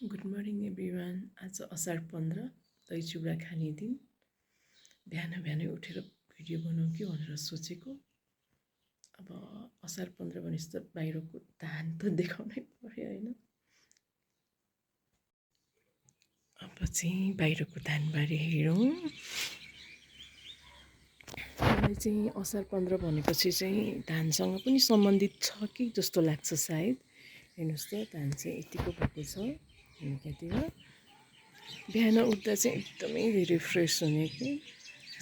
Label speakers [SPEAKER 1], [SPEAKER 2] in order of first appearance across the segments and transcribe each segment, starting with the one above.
[SPEAKER 1] Good morning everyone. आज असार 15 दही चिउरा खाने दिन। बिहान बिहानै उठेर भिडियो बनाउँ कि भनेर सोचेको। अब असार 15 भनेपछि त बाहिरको धान त देखाउनै पर्यो होइन। अब चाहिँ बाहिरको धानबारी हेरौँ। मलाई चाहिँ असार 15 भनेपछि चाहिँ धानसँग पनि सम्बन्धित छ कि जस्तो लाग्छ सायद। हेर्नुहोस् त धान चाहिँ यतिको भएको छ यहाँतिर। बिहान उठ्दा चाहिँ एकदमै धेरै फ्रेस हुने कि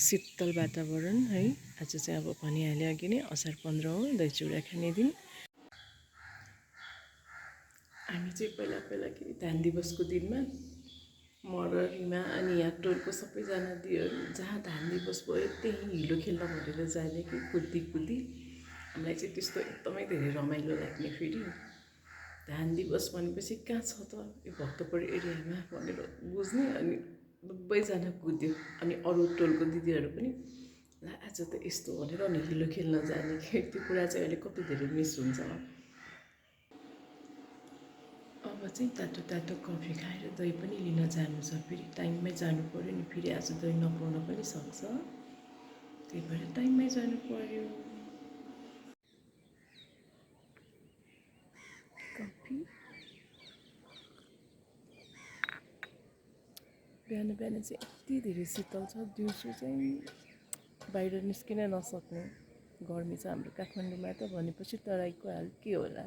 [SPEAKER 1] शीतल वातावरण है। आज चाहिँ अब भनिहालेँ अघि नै असार 15 हो, दही चिउरा खाने दिन। हामी चाहिँ पहिला के धान दिवसको दिनमा म र रिमा अनि यहाँ टोलको सबैजना दिदीहरू जहाँ धान दिवस भयो त्यहीँ हिलो खेल्न भनेर जाने कि कुदी हामीलाई चाहिँ त्यस्तो एकदमै धेरै रमाइलो लाग्ने। फेरि धान दिवस भनेपछि कहाँ छ त यो भक्तपुर एरियामा भनेर बुझ्ने। अनि सबैजना कुद्यो अनि अरू टोलको दिदीहरू पनि ला आज त यस्तो भनेर अनि हिलो खेल्न जाने कि त्यो कुरा चाहिँ अहिले कति धेरै मिस हुन्छ। अब चाहिँ तातो तातो कफी खाएर दही पनि लिन जानु छ। फेरि टाइममै जानु पऱ्यो नि, फेरि आज दही नपाउन पनि सक्छ, त्यही भएर टाइममै जानु पऱ्यो। कफी बिहान बिहान चाहिँ यति धेरै शीतल छ, दिउँसो चाहिँ बाहिर निस्किन नसक्ने गर्मी छ हाम्रो काठमाडौँमा त। भनेपछि तराईको हाल के होला।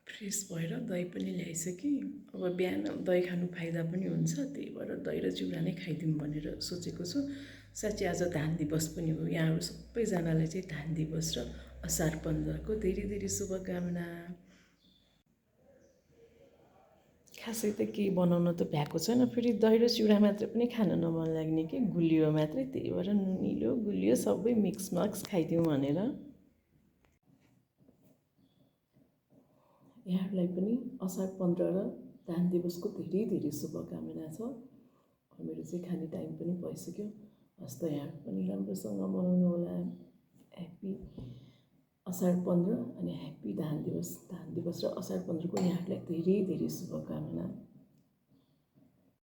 [SPEAKER 1] फ्रेस भएर दही पनि ल्याइसकेँ। अब बिहान दही खानु फाइदा पनि हुन्छ, त्यही भएर दही र चिउरा नै खाइदिउँ भनेर सोचेको छु। साँच्चै आज धान दिवस पनि हो। यहाँहरू सबैजनालाई चाहिँ धान दिवस र असार 15 धेरै धेरै शुभकामना। खासै त केही बनाउन त भ्याएको छैन। फेरि दही र चिउरा मात्रै पनि खान नमन लाग्ने कि गुलियो मात्रै, त्यही भएर नुनिलो गुलियो सबै मिक्स खाइदिउँ भनेर। यहाँहरूलाई पनि असार 15 र धान दिवसको धेरै धेरै शुभकामना छ। मेरो चाहिँ खाने टाइम पनि भइसक्यो। हस् त यहाँहरू पनि राम्रोसँग मनाउनु होला। ह्याप्पी असार 15 अनि ह्याप्पी धान दिवस। धान दिवस र असार 15 को यहाँहरूलाई धेरै धेरै शुभकामना।